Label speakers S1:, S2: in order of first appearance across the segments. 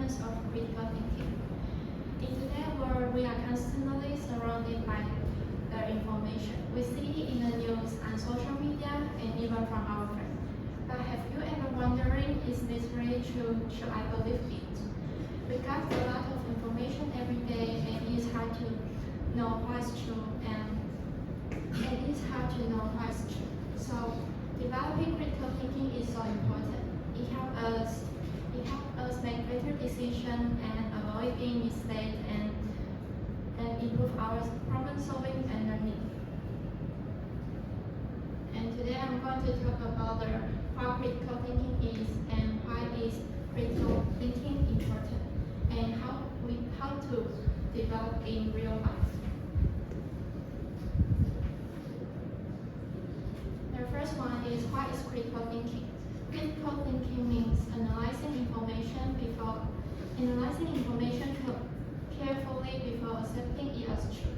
S1: importance of critical thinking. In today's world, we are constantly surrounded by the information we see in the news and social media and even from our friends. But have you ever wondering, is this really true? Should I believe it? We got a lot of information every day and it's hard to know what's true and it's hard to know what's true. So developing critical thinking is so important. It helps us make better decisions and avoid being misled and improve our problem solving and learning. And today I'm going to talk about what critical thinking is and why is critical thinking important and how to develop in real life. The first one is, what is critical thinking? Critical thinking means analyzing information carefully before accepting it as true.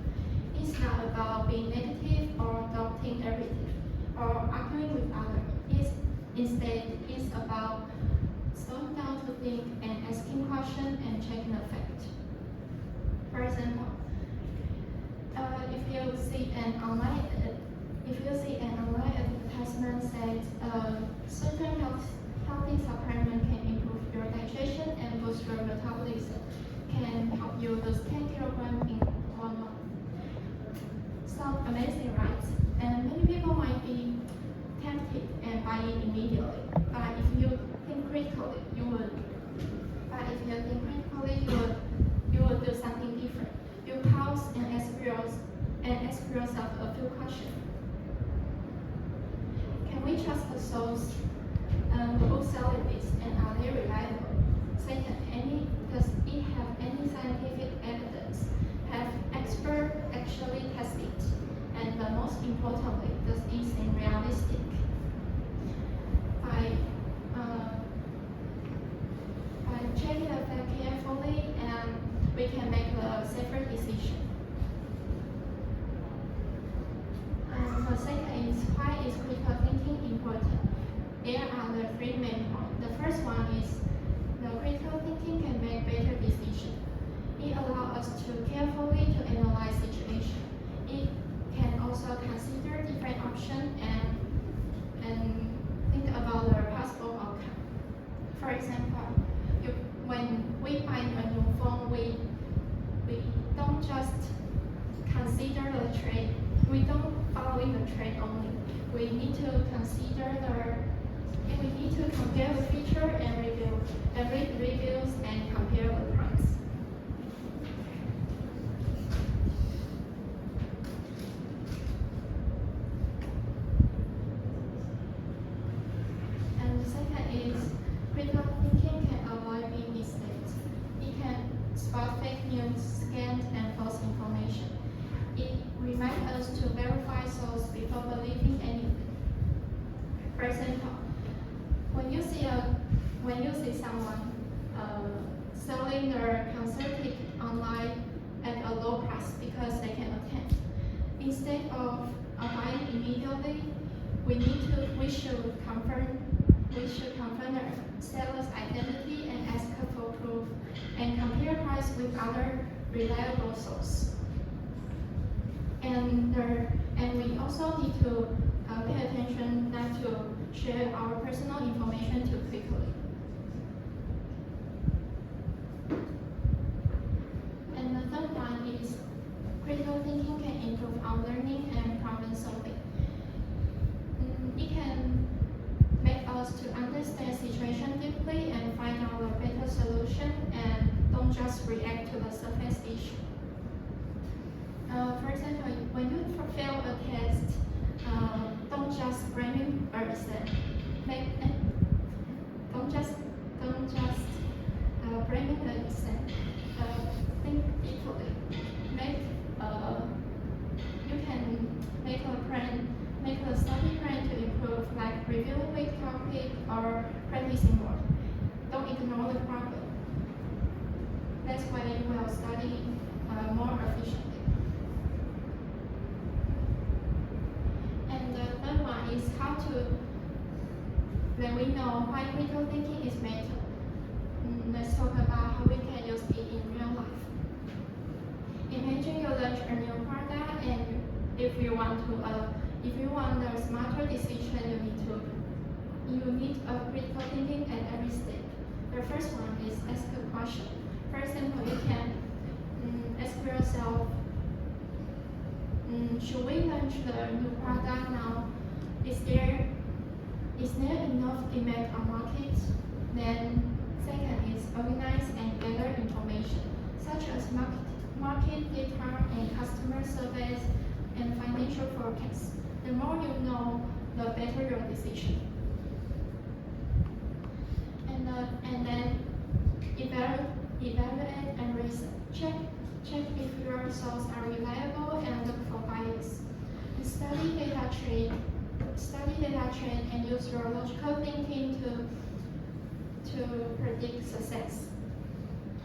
S1: It's not about being negative or doubting everything or arguing with others. Instead, it's about slowing down to think and asking questions and checking the fact. For example, if you see an online advertisement says certain healthy supplement can improve your digestion and boost your metabolism, can help you lose 10 kilograms in 1 month. Sounds amazing, right? And many people might be tempted and buy it immediately. But if you think critically, you would do something different. You pause and ask yourself a few questions. Can we trust the source who selling this, and are they reliable? Second, does it have any scientific evidence? Have experts actually tested it? And most importantly, does it seem realistic? By checking the fact carefully, and we can make a safer decision. And the second is, why is critical thinking important? There are the three main points. The first one is the critical thinking can make better decisions. It allows us to carefully to analyze situation. It can also consider different options and think about the possible outcome. For example, when we buy a new phone, we don't just consider the trend. We don't follow the trend only. We need to compare the feature and read reviews and compare the price. And the second is, critical thinking can avoid being misled. It can spot fake news, scams, and false information. It reminds us to verify sources before believing anything. For example, when you see someone selling their concert ticket online at a low price because they can attend, instead of buying immediately, we should confirm the seller's identity and ask for proof and compare price with other reliable sources. And we also need to pay attention not to share our personal information too quickly. And the third one is, critical thinking can improve our learning and problem solving. It can make us to understand situation deeply and find out a better solution and don't just react to the surface issue. For example, when you fail a test, don't just blame the exam. Don't just blame the exam. Think deeply. You can make a study plan to improve, like reviewing weak topic or practicing more. Don't ignore the problem. That's why you will study more efficiently. And the third one is how to let we know why critical thinking is matter. let's talk about how we can use it in real life. Imagine you launch a new product, and if you want a smarter decision, you need a critical thinking at every step. The first one is ask a question. For example, you can ask yourself, should we launch the new product now? Is there enough demand on market? Then second is organize and gather information, such as market data and customer surveys and financial forecasts. The more you know, the better your decision. And then evaluate and reason. Check if your sources are reliable and look for bias. And study data trend and use your logical thinking to predict success.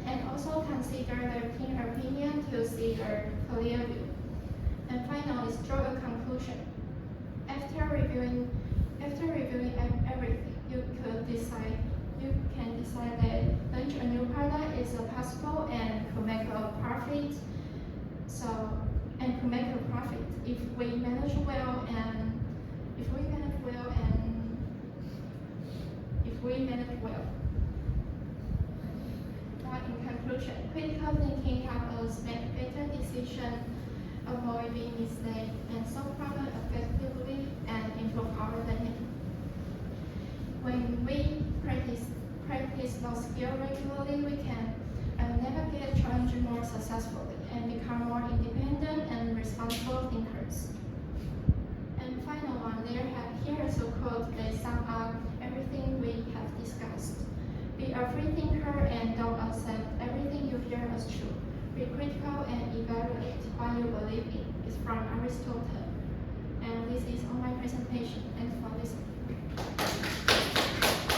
S1: And also consider the team opinion to see the clear view. And finally, draw a conclusion. After reviewing everything, you can decide that launch a new product is possible and could make a profit. Could make a profit if we manage well and if we manage well. But in conclusion, critical thinking helps us make better decisions, avoid being misled, and solve problems effectively and improve our learning. When we practice those skills regularly, we can navigate challenges more successfully and become more independent and responsible thinkers. And final one, here is a quote that sums up everything we have discussed. Be a free thinker and don't accept everything you hear as true. Be critical and evaluate what you believe in. It's from Aristotle. And this is all my presentation. Thanks for listening.